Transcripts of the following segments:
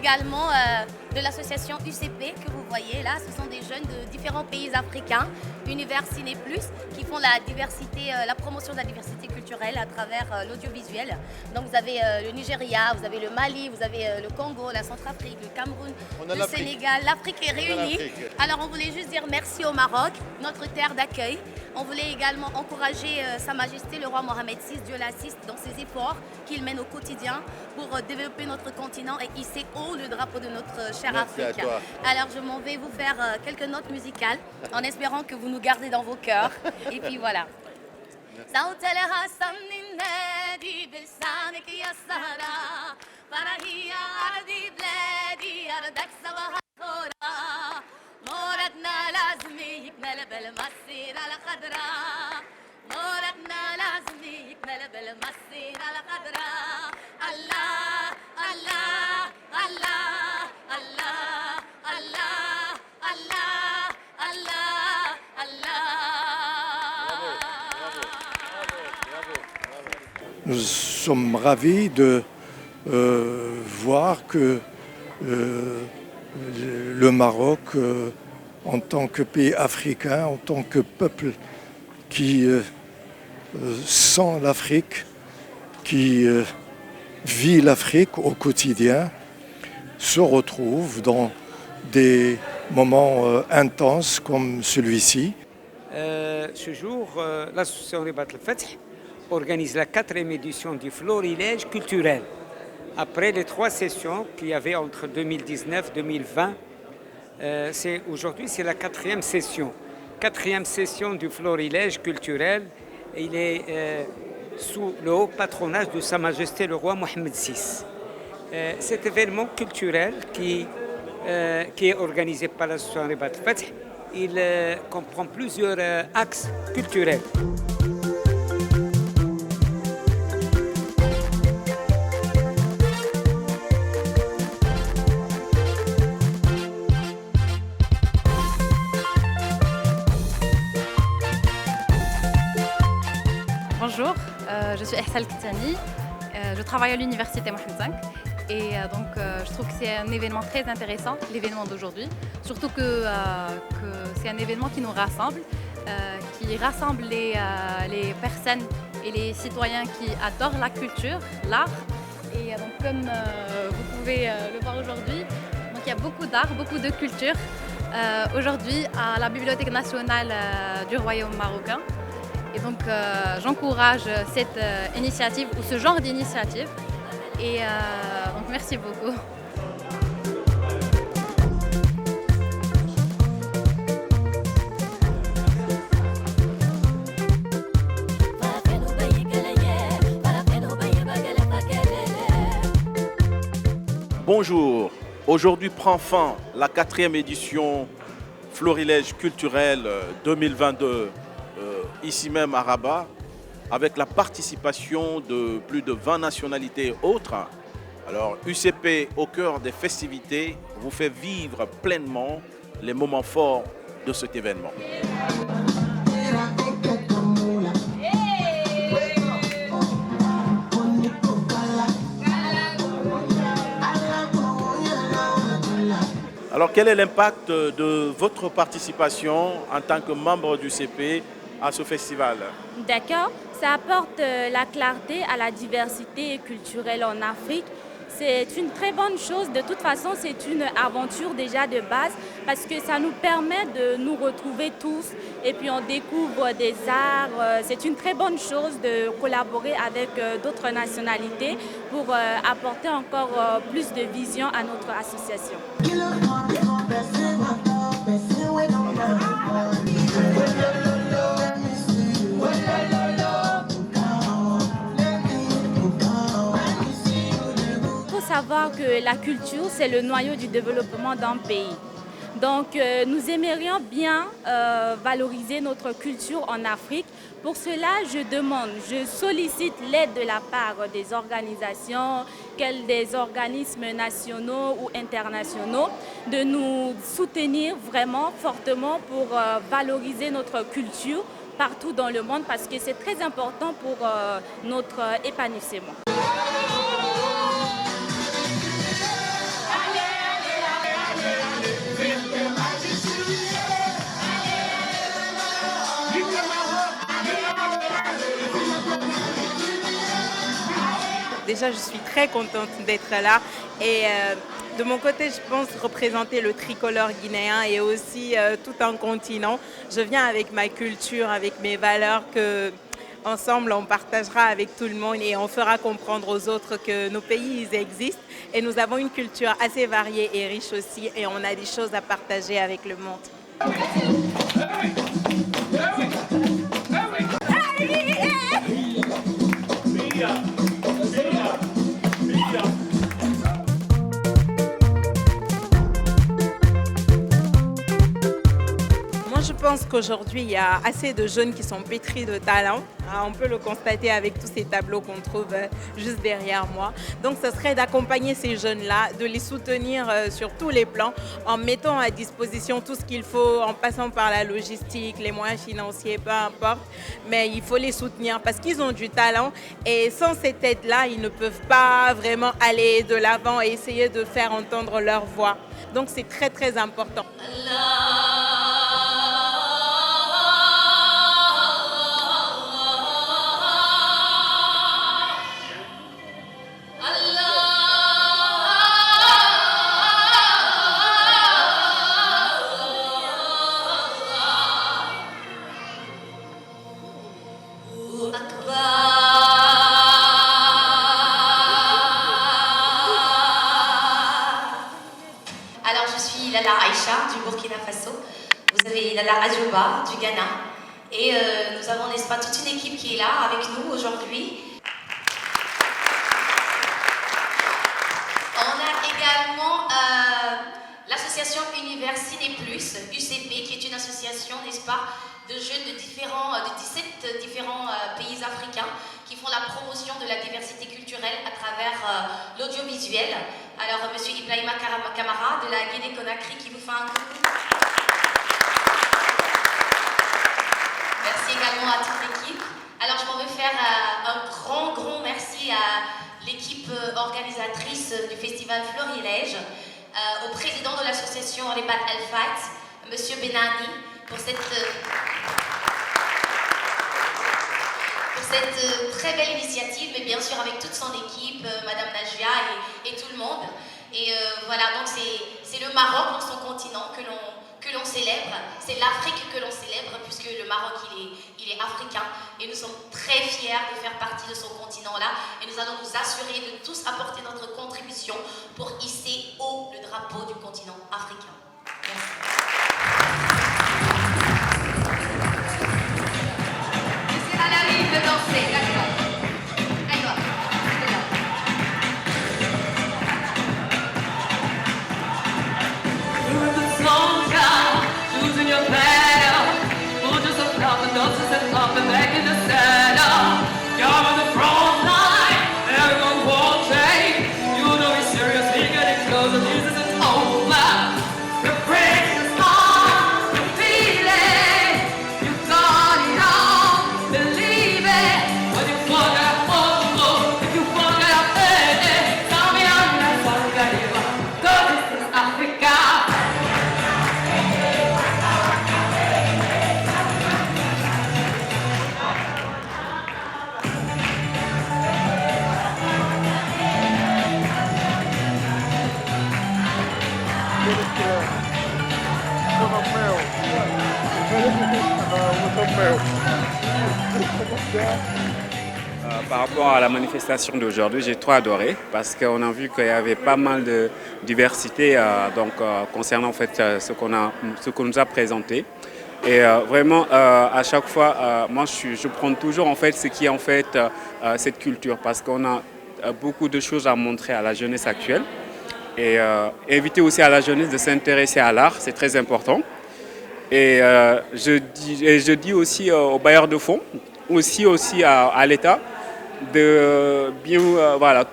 également de l'association UCP que vous voyez là. Ce sont des jeunes de différents pays africains, Univers Ciné Plus, qui font la diversité, la promotion de la diversité culturelle à travers l'audiovisuel. Donc vous avez le Nigeria, vous avez le Mali, vous avez le Congo, la Centrafrique, le Cameroun, le Sénégal. L'Afrique est réunie. Alors on voulait juste dire merci au Maroc, notre terre d'accueil. On voulait également encourager Sa Majesté le roi Mohamed VI, Dieu l'assiste, dans ses efforts qu'il mène au quotidien pour développer notre continent et hisser haut le drapeau de notre chère Afrique. Alors je m'en vais vous faire quelques notes musicales en espérant que vous nous gardez dans vos cœurs. Et puis voilà. مورتنا لازم يكمل بالمسيرة الخضراء مورتنا لازم يكمل بالمسيرة الخضراء الله الله الله الله الله الله الله. Nous sommes ravis de voir que le Maroc, en tant que pays africain, en tant que peuple qui sent l'Afrique, qui vit l'Afrique au quotidien, se retrouve dans des moments intenses comme celui-ci. Ce jour, l'association Ribat al-Fath organise la 4e édition du florilège culturel. Après les 3 sessions qu'il y avait entre 2019 et 2020, aujourd'hui c'est la 4e session. 4e session du florilège culturel. Il est sous le haut patronage de Sa Majesté le roi Mohamed VI. Cet événement culturel qui est organisé par l'association Ribat al-Fath, il comprend plusieurs axes culturels. Bonjour, je suis Ihsal Kitani, je travaille à l'université Mohamed V et donc je trouve que c'est un événement très intéressant, l'événement d'aujourd'hui, surtout que c'est un événement qui nous rassemble, qui rassemble les personnes et les citoyens qui adorent la culture, l'art. Et donc comme vous pouvez le voir aujourd'hui, donc il y a beaucoup d'art, beaucoup de culture aujourd'hui à la Bibliothèque nationale du Royaume marocain. Et donc j'encourage cette initiative ou ce genre d'initiative. Et donc merci beaucoup. Bonjour, aujourd'hui prend fin la 4e édition Florilège culturel 2022 ici même à Rabat, avec la participation de plus de 20 nationalités et autres. Alors UCP au cœur des festivités vous fait vivre pleinement les moments forts de cet événement. Alors quel est l'impact de votre participation en tant que membre du UCP à ce festival? D'accord, ça apporte la clarté à la diversité culturelle en Afrique. C'est une très bonne chose. De toute façon, c'est une aventure déjà de base parce que ça nous permet de nous retrouver tous et puis on découvre des arts. C'est une très bonne chose de collaborer avec d'autres nationalités pour apporter encore plus de vision à notre association. Savoir que la culture, c'est le noyau du développement d'un pays. Donc, nous aimerions bien valoriser notre culture en Afrique. Pour cela, je sollicite l'aide de la part des organisations, des organismes nationaux ou internationaux, de nous soutenir vraiment fortement pour valoriser notre culture partout dans le monde parce que c'est très important pour notre épanouissement. déjà, je suis très contente d'être là. Et de mon côté, je pense représenter le tricolore guinéen et aussi tout un continent. Je viens avec ma culture, avec mes valeurs que ensemble on partagera avec tout le monde et on fera comprendre aux autres que nos pays ils existent et nous avons une culture assez variée et riche aussi et on a des choses à partager avec le monde. Je pense qu'aujourd'hui, il y a assez de jeunes qui sont pétris de talent. On peut le constater avec tous ces tableaux qu'on trouve juste derrière moi. Donc, ce serait d'accompagner ces jeunes-là, de les soutenir sur tous les plans, en mettant à disposition tout ce qu'il faut, en passant par la logistique, les moyens financiers, peu importe. Mais il faut les soutenir parce qu'ils ont du talent et sans cette aide-là, ils ne peuvent pas vraiment aller de l'avant et essayer de faire entendre leur voix. Donc, c'est très, très important. Alors je suis Lala Aïcha du Burkina Faso, vous avez Lala Adjouba du Ghana et nous avons n'est-ce pas toute une équipe qui est là avec nous aujourd'hui. On a également l'association Univers Ciné Plus, UCP, qui est une association n'est-ce pas de jeunes de 17 différents pays africains qui font la promotion de la diversité culturelle à travers l'audiovisuel. Alors, M. Ibrahima Kamara de la Guinée-Conakry qui vous fait un coucou. Merci également à toute l'équipe. Alors, je m'en veux faire un grand merci à l'équipe organisatrice du festival Florilège, au président de l'association Rebat Al-Fat, M. Benani, pour cette très belle initiative, mais bien sûr avec toute son équipe, Madame Najia et tout le monde. Et voilà, donc c'est le Maroc dans son continent que l'on célèbre, c'est l'Afrique que l'on célèbre, puisque le Maroc il est africain, et nous sommes très fiers de faire partie de son continent-là, et nous allons nous assurer de tous apporter notre contribution pour hisser haut le drapeau du continent africain. Merci. De danser, d'accord. Allez, Par rapport à la manifestation d'aujourd'hui, j'ai trop adoré parce qu'on a vu qu'il y avait pas mal de diversité concernant en fait, ce qu'on nous a présenté. Et vraiment, à chaque fois, moi je prends toujours en fait ce qui est en fait cette culture parce qu'on a beaucoup de choses à montrer à la jeunesse actuelle et inviter aussi à la jeunesse de s'intéresser à l'art, c'est très important. Et je dis aussi aux bailleurs de fonds, aussi à l'État, de bien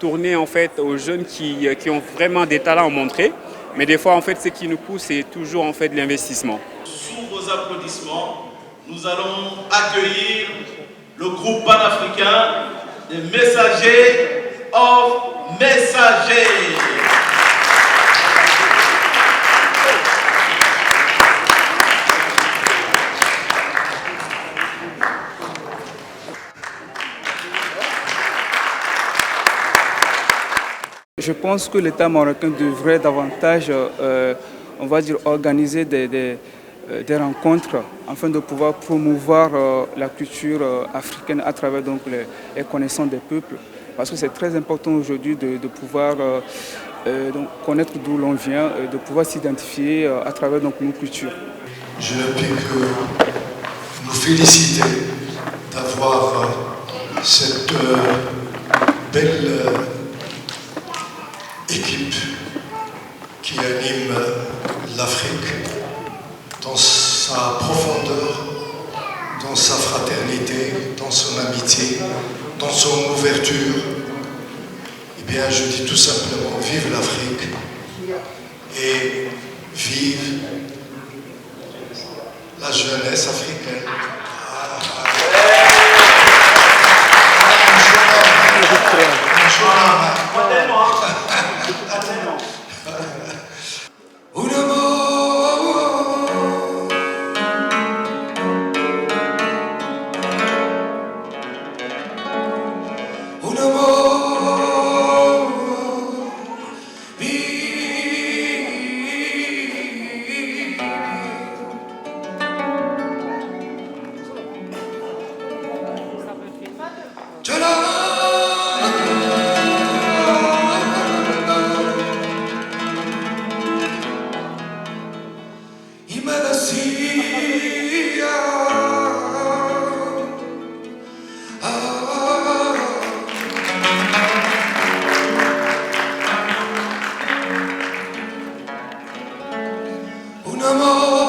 tourner en fait aux jeunes qui ont vraiment des talents à montrer. Mais des fois, en fait, ce qui nous pousse, c'est toujours en fait l'investissement. Sous vos applaudissements, nous allons accueillir le groupe panafricain des messagers of messagers. Je pense que l'État marocain devrait davantage, on va dire, organiser des rencontres afin de pouvoir promouvoir la culture africaine à travers donc, les connaissances des peuples. Parce que c'est très important aujourd'hui de pouvoir donc, connaître d'où l'on vient, de pouvoir s'identifier à travers donc, nos cultures. Je ne puis que nous féliciter d'avoir cette belle équipe qui anime l'Afrique dans sa profondeur, dans sa fraternité, dans son amitié, dans son ouverture. Eh bien, je dis tout simplement, vive l'Afrique et vive la jeunesse africaine. Un amor